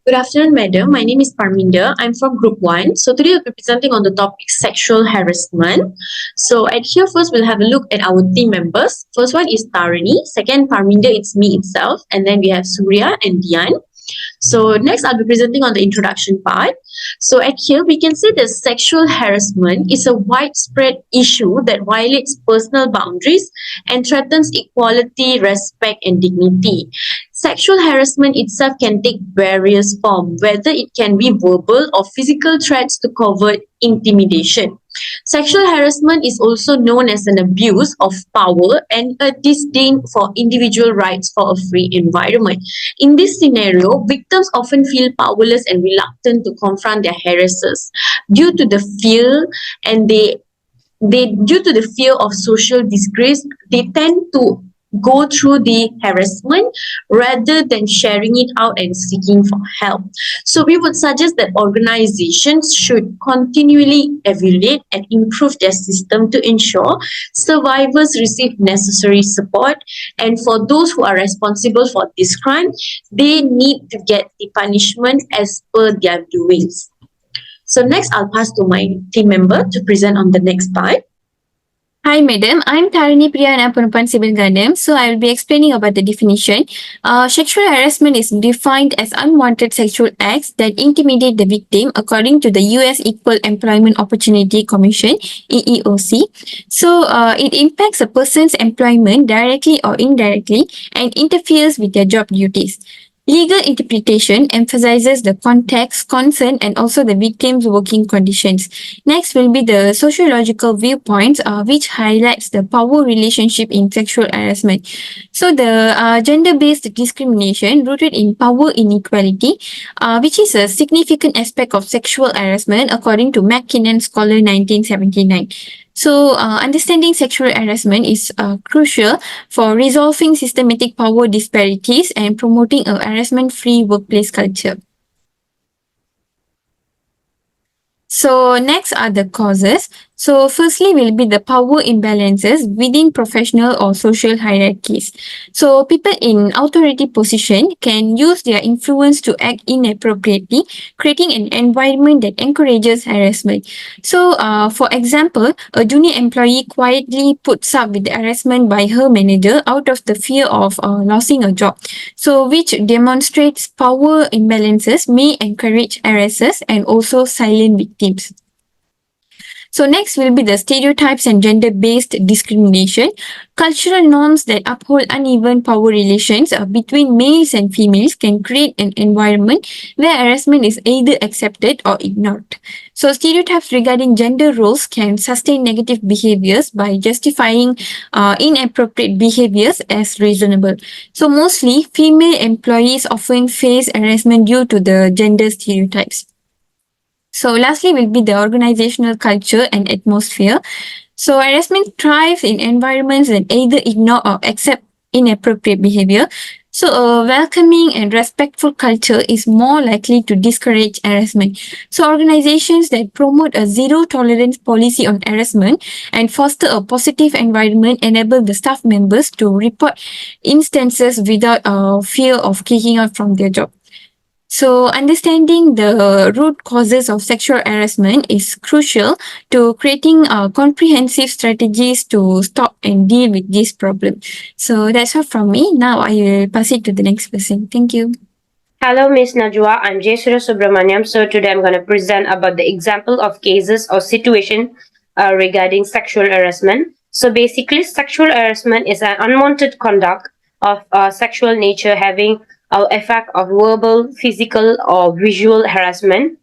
Good afternoon, madam. My name is Parminder. I'm from Group 1. So today I'll be presenting on the topic sexual harassment. So at here first we'll have a look at our team members. First one is Tarini. Second, Parminder, it's me itself. And then we have Surya and Dian. So next I'll be presenting on the introduction part. So at here we can say that sexual harassment is a widespread issue that violates personal boundaries and threatens equality, respect and dignity. Sexual harassment itself can take various forms, whether it can be verbal or physical threats to covert intimidation. Sexual harassment is also known as an abuse of power and a disdain for individual rights for a free environment. In this scenario, victims often feel powerless and reluctant to confront their harassers due to the fear and they due to the fear of social disgrace, they tend to go through the harassment rather than sharing it out and seeking for help. So we would suggest that organizations should continually evaluate and improve their system to ensure survivors receive necessary support, and for those who are responsible for this crime, they need to get the punishment as per their doings. So next I'll pass to my team member to present on the next part. Hi, madam. I'm Tarini Priyana Perempuan Civil Gandam. So I will be explaining about the definition. Sexual harassment is defined as unwanted sexual acts that intimidate the victim, according to the U.S. Equal Employment Opportunity Commission (EEOC). So it impacts a person's employment directly or indirectly and interferes with their job duties. Legal interpretation emphasizes the context, concern, and also the victim's working conditions. Next will be the sociological viewpoints, which highlights the power relationship in sexual harassment. So the gender-based discrimination rooted in power inequality, which is a significant aspect of sexual harassment, according to McKinnon Scholar 1979. So, understanding sexual harassment is crucial for resolving systematic power disparities and promoting a harassment-free workplace culture. So next are the causes. So firstly will be the power imbalances within professional or social hierarchies. So people in authority position can use their influence to act inappropriately, creating an environment that encourages harassment. So for example, a junior employee quietly puts up with the harassment by her manager out of the fear of losing a job. So which demonstrates power imbalances may encourage harassers and also silent victims. So next will be the stereotypes and gender-based discrimination. Cultural norms that uphold uneven power relations between males and females can create an environment where harassment is either accepted or ignored. So stereotypes regarding gender roles can sustain negative behaviors by justifying inappropriate behaviors as reasonable. So mostly female employees often face harassment due to the gender stereotypes. So lastly will be the organizational culture and atmosphere. So harassment thrives in environments that either ignore or accept inappropriate behavior. So a welcoming and respectful culture is more likely to discourage harassment. So organizations that promote a zero tolerance policy on harassment and foster a positive environment enable the staff members to report instances without fear of kicking out from their job. So, understanding the root causes of sexual harassment is crucial to creating comprehensive strategies to stop and deal with this problem. So, that's all from me. Now, I will pass it to the next person. Thank you. Hello, Miss Najwa. I'm Jaysura Subramaniam. So today I'm going to present about the example of cases or situation regarding sexual harassment. So basically, sexual harassment is an unwanted conduct of sexual nature having an effect of verbal, physical, or visual harassment.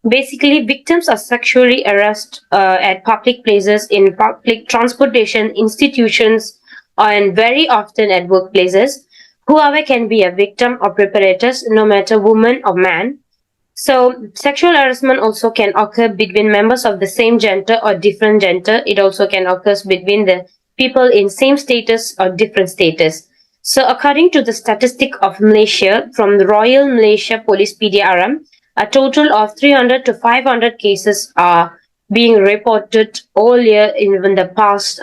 Basically, victims are sexually harassed at public places, in public transportation institutions, and very often at workplaces. Whoever can be a victim or perpetrators, no matter woman or man. So, sexual harassment also can occur between members of the same gender or different gender. It also can occur between the people in same status or different status. So, according to the statistic of Malaysia from the Royal Malaysia Police PDRM, a total of 300 to 500 cases are being reported all year in the past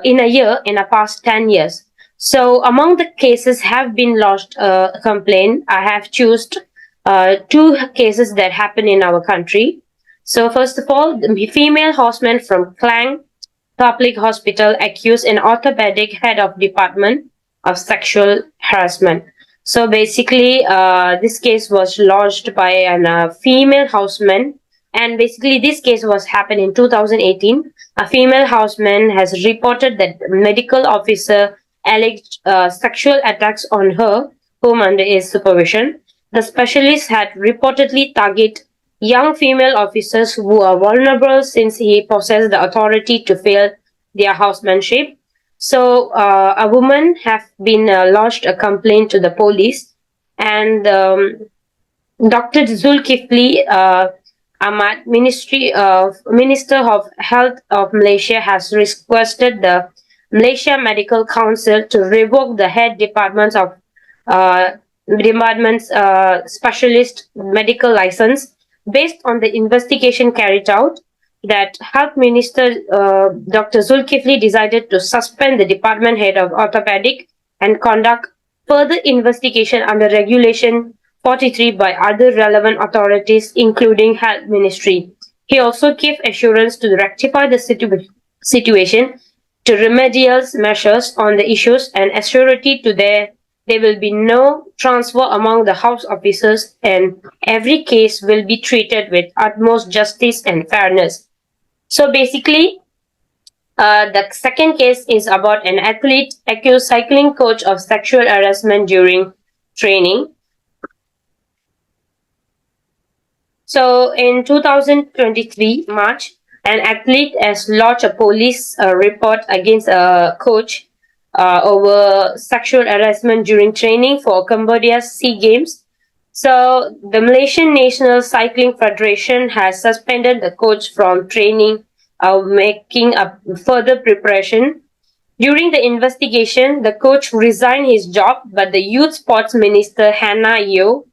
in the past 10 years. So among the cases have been lodged a complaint, I have chosen two cases that happen in our country. So first of all, the female houseman from Klang Public Hospital accused an orthopedic head of department of sexual harassment. So basically, this case was lodged by a female houseman, and basically this case was happened in 2018. A female houseman has reported that medical officer alleged sexual attacks on her home under his supervision. The specialist had reportedly targeted young female officers who are vulnerable since he possessed the authority to fail their housemanship. So a woman have been lodged a complaint to the police, and Dr. Zulkifli Ahmad, Minister of Health of Malaysia, has requested the Malaysia Medical Council to revoke the head uh, department's specialist medical license based on the investigation carried out. That Health Minister Dr. Zulkifli decided to suspend the department head of orthopedic and conduct further investigation under Regulation 43 by other relevant authorities, including Health Ministry. He also gave assurance to rectify the situation, to remedial measures on the issues, and assurity to there will be no transfer among the house officers, and every case will be treated with utmost justice and fairness. So basically, the second case is about an athlete accused cycling coach of sexual harassment during training. So in 2023 March, an athlete has lodged a police report against a coach over sexual harassment during training for Cambodia's SEA Games. So the Malaysian National Cycling Federation has suspended the coach from training, making a further preparation. During the investigation, the coach resigned his job, but the Youth Sports Minister Hannah Yeoh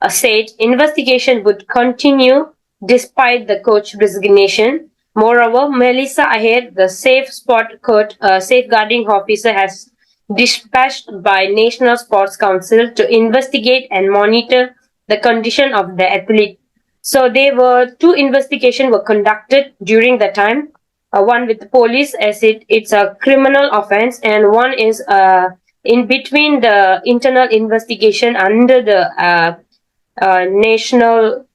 said investigation would continue despite the coach's resignation. Moreover, Melissa Ahed, the Safe Sport Court safeguarding officer, has dispatched by National Sports Council to investigate and monitor the condition of the athlete. So there were two investigations were conducted during the time. One with the police, as it's a criminal offense, and one is in between the internal investigation under the National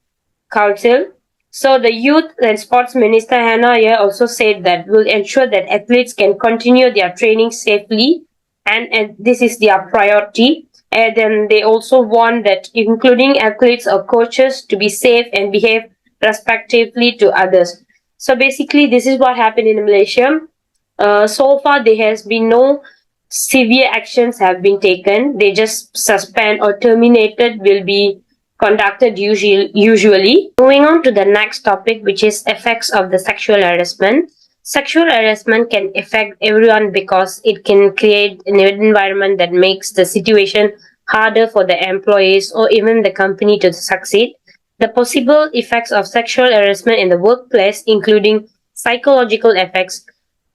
Council. So the Youth and Sports Minister Hannah Yeoh also said that will ensure that athletes can continue their training safely, and this is their priority. And then they also want that including athletes or coaches to be safe and behave respectively to others. So basically, this is what happened in Malaysia. So far, there has been no severe actions have been taken. They just suspend or terminated will be conducted usually. Moving on to the next topic, which is effects of the sexual harassment. Sexual harassment can affect everyone because it can create an environment that makes the situation harder for the employees or even the company to succeed. The possible effects of sexual harassment in the workplace, including psychological effects,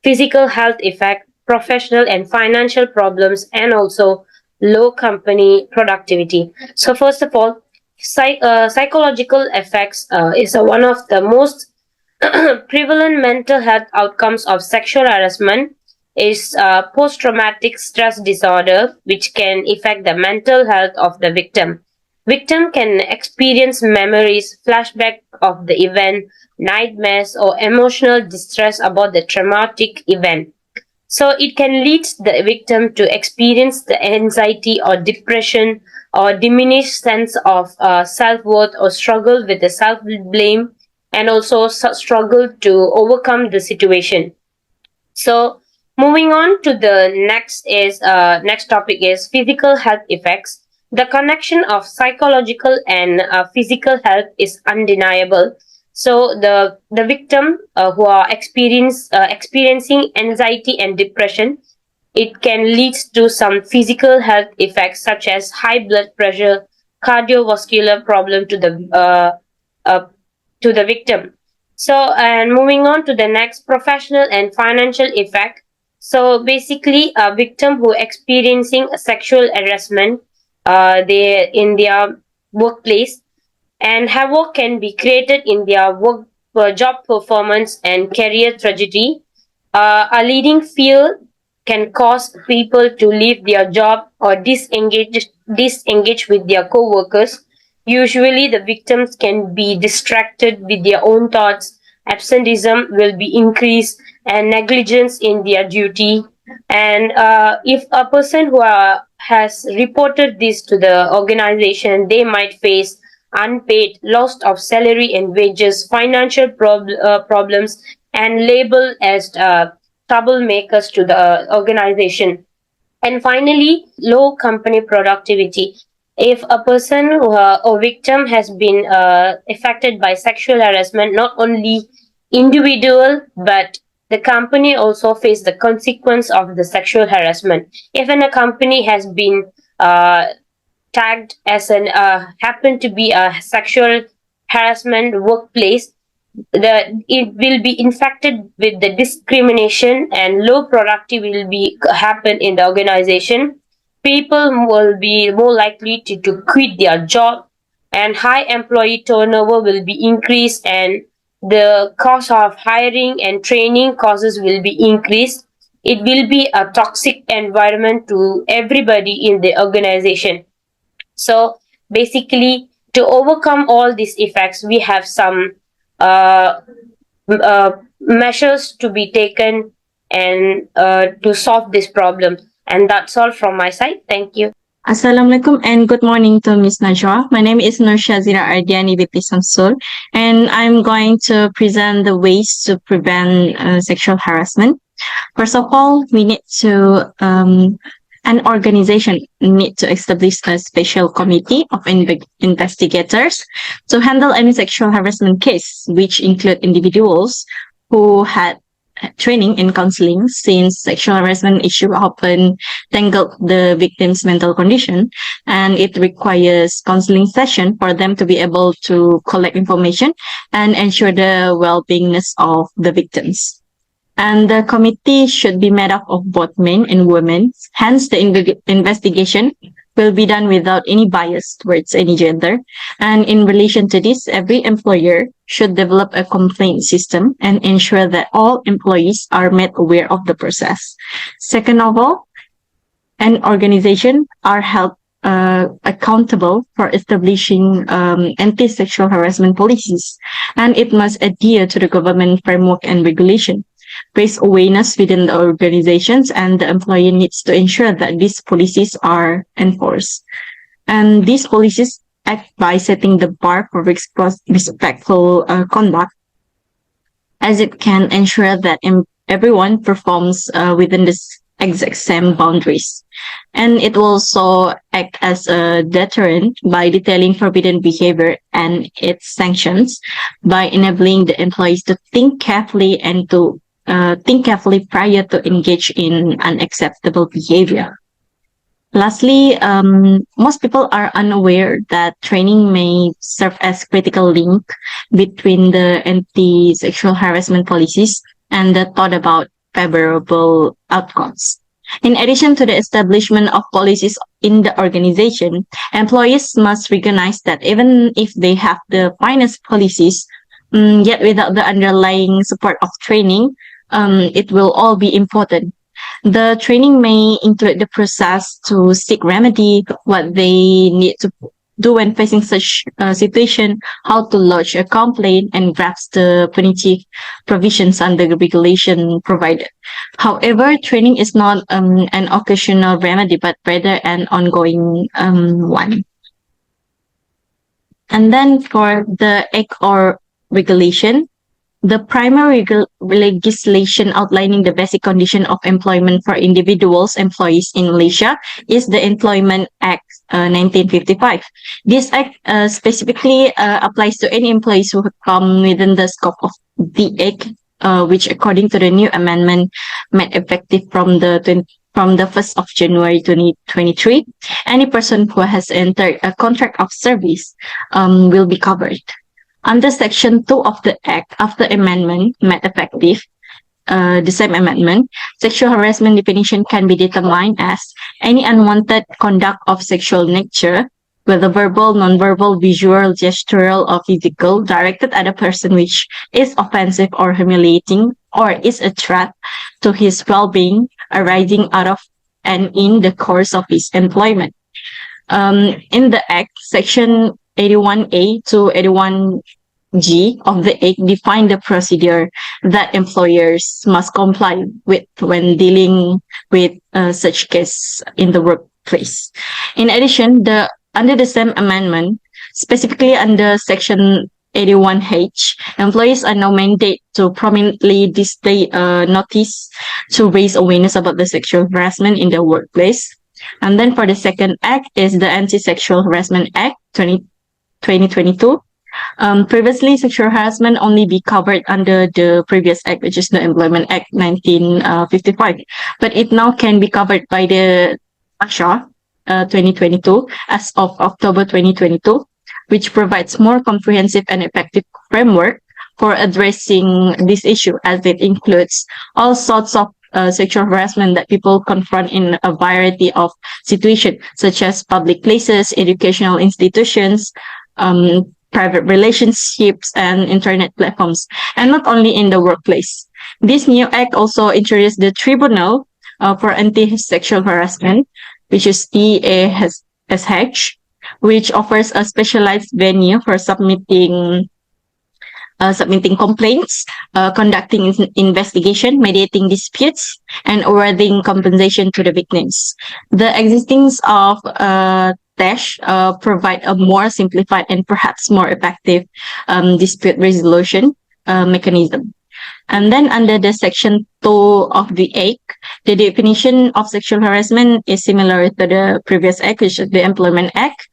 physical health effects, professional and financial problems, and also low company productivity. So first of all, psychological effects is one of the most prevalent mental health outcomes of sexual harassment is post-traumatic stress disorder, which can affect the mental health of the victim. Victim can experience memories, flashback of the event, nightmares, or emotional distress about the traumatic event. So it can lead the victim to experience the anxiety or depression or diminished sense of self-worth or struggle with the self-blame and also struggle to overcome the situation. So moving on to the next topic is physical health effects. The connection of psychological and physical health is undeniable. So the victim who are experiencing anxiety and depression, it can lead to some physical health effects such as high blood pressure, cardiovascular problem to the victim. So, and moving on to the next, professional and financial effect. So basically, a victim who experiencing a sexual harassment, they in their workplace, and havoc can be created in their job performance and career trajectory. A leading field can cause people to leave their job or disengage with their co-workers. Usually, the victims can be distracted with their own thoughts. Absenteeism will be increased and negligence in their duty. And if a person who has reported this to the organization, they might face unpaid, loss of salary and wages, financial problems, and labeled as troublemakers to the organization. And finally, low company productivity. If a person or victim has been affected by sexual harassment, not only individual but the company also face the consequence of the sexual harassment. If a company has been tagged as an happen to be a sexual harassment workplace, it will be infected with the discrimination and low productivity will be happen in the organization. People will be more likely to quit their job, and high employee turnover will be increased, and the cost of hiring and training costs will be increased. It will be a toxic environment to everybody in the organization. So basically, to overcome all these effects, we have some uh, measures to be taken and to solve this problem. And that's all from my side. Thank you. Assalamualaikum and good morning to Ms. Najwa. My name is Nur Shazira Ardiani Biti Samsul, and I'm going to present the ways to prevent sexual harassment. First of all, we need to an organization need to establish a special committee of investigators to handle any sexual harassment case, which include individuals who had training in counseling, since sexual harassment issue often tangled the victim's mental condition, and it requires counseling session for them to be able to collect information and ensure the well-beingness of the victims. And the committee should be made up of both men and women. Hence, the investigation will be done without any bias towards any gender. And in relation to this, every employer should develop a complaint system and ensure that all employees are made aware of the process. Second of all, an organization are held accountable for establishing anti-sexual harassment policies, and it must adhere to the government framework and regulation. Raise awareness within the organizations, and the employer needs to ensure that these policies are enforced. And these policies act by setting the bar for respectful conduct, as it can ensure that everyone performs within this exact same boundaries. And it will also act as a deterrent by detailing forbidden behavior and its sanctions, by enabling the employees to think carefully and to think carefully prior to engage in unacceptable behavior. Lastly, most people are unaware that training may serve as critical link between the anti-sexual harassment policies and the thought about favorable outcomes. In addition to the establishment of policies in the organization, employees must recognize that even if they have the finest policies, yet without the underlying support of training, it will all be important. The training may include the process to seek remedy, what they need to do when facing such a situation, how to lodge a complaint, and grasp the punitive provisions under the regulation provided. However, training is not an occasional remedy, but rather an ongoing one. And then for the act or regulation, the primary legislation outlining the basic condition of employment for individuals, employees in Malaysia is the Employment Act 1955. This act specifically applies to any employees who come within the scope of the act, which according to the new amendment made effective from the 1st of January 2023, any person who has entered a contract of service will be covered. Under Section 2 of the Act, after amendment made effective, the same amendment, sexual harassment definition can be determined as any unwanted conduct of sexual nature whether verbal, non-verbal, visual, gestural, or physical, directed at a person which is offensive or humiliating or is a threat to his well-being arising out of and in the course of his employment. In the Act, Section 81A to 81G of the Act define the procedure that employers must comply with when dealing with such case in the workplace. In addition, under the same amendment, specifically under Section 81H, employees are now mandated to prominently display a notice to raise awareness about the sexual harassment in the workplace. And then for the second act is the Anti-Sexual Harassment Act 2022. Previously, sexual harassment only be covered under the previous act, which is the Employment Act 1955. But it now can be covered by the ASHA 2022 as of October 2022, which provides more comprehensive and effective framework for addressing this issue, as it includes all sorts of sexual harassment that people confront in a variety of situations, such as public places, educational institutions, private relationships, and internet platforms, and not only in the workplace. This new act also introduced the Tribunal for Anti-Sexual Harassment, which is TASH, which offers a specialized venue for submitting complaints, conducting investigation, mediating disputes, and awarding compensation to the victims. The existence of TASH provide a more simplified and perhaps more effective dispute resolution mechanism. And then under the Section 2 of the Act, the definition of sexual harassment is similar to the previous act, which is the Employment Act.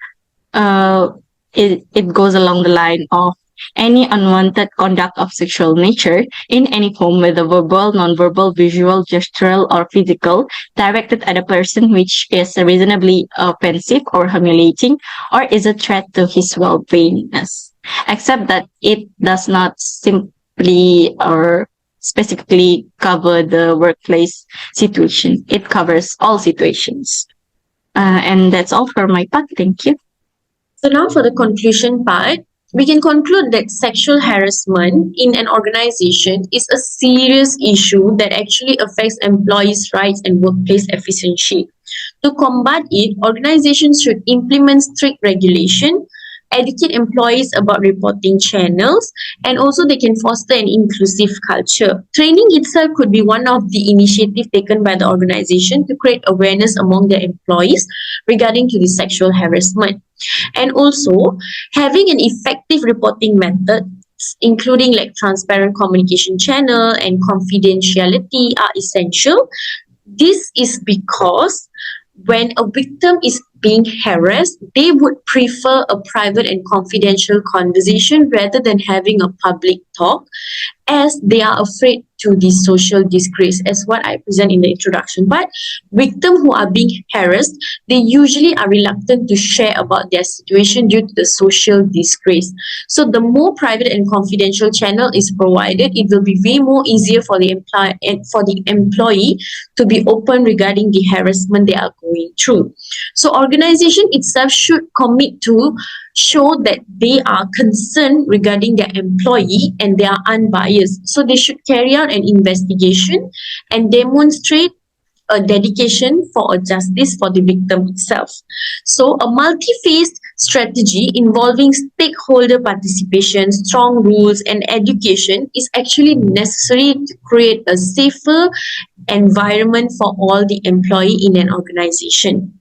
It goes along the line of any unwanted conduct of sexual nature in any form, whether verbal, non-verbal, visual, gestural, or physical, directed at a person which is reasonably offensive or humiliating or is a threat to his well-being, except that it does not simply or specifically cover the workplace situation. It covers all situations. And that's all for my part. Thank you. So now for the conclusion part, we can conclude that sexual harassment in an organization is a serious issue that actually affects employees' rights and workplace efficiency. To combat it, organizations should implement strict regulation, educate employees about reporting channels, and also they can foster an inclusive culture. Training itself could be one of the initiatives taken by the organization to create awareness among their employees regarding to the sexual harassment. And also having an effective reporting method, including like transparent communication channel and confidentiality, are essential. This is because when a victim is being harassed, they would prefer a private and confidential conversation rather than having a public talk, as they are afraid to the social disgrace, as what I present in the introduction. But victims who are being harassed, they usually are reluctant to share about their situation due to the social disgrace. So the more private and confidential channel is provided, it will be way more easier for the employee to be open regarding the harassment they are going through. So organization itself should commit to show that they are concerned regarding their employee and they are unbiased. So they should carry out an investigation and demonstrate a dedication for a justice for the victim itself. So a multi-phased strategy involving stakeholder participation, strong rules, and education is actually necessary to create a safer environment for all the employee in an organization.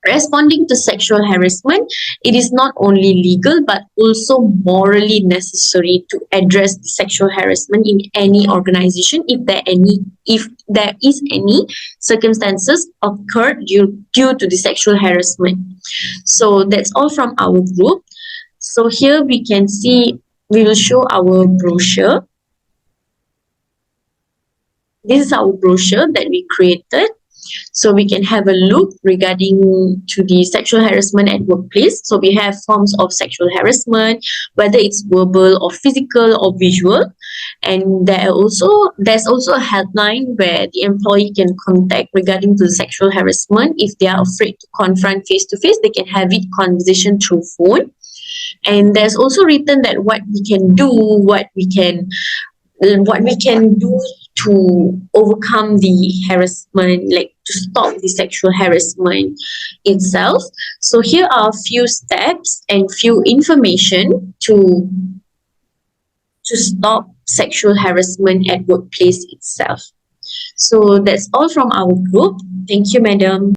Responding to sexual harassment, it is not only legal but also morally necessary to address the sexual harassment in any organization if there is any circumstances occurred due to the sexual harassment. So that's all from our group. So here we can see, we will show our brochure. This is our brochure that we created. So we can have a look regarding to the sexual harassment at workplace. So we have forms of sexual harassment, whether it's verbal or physical or visual. And there's also a helpline where the employee can contact regarding to the sexual harassment. If they are afraid to confront face to face, they can have it conversation through phone. And there's also written that what we can do to overcome the harassment, like to stop the sexual harassment itself. So here are a few steps and few information to stop sexual harassment at workplace itself. So that's all from our group. Thank you, madam.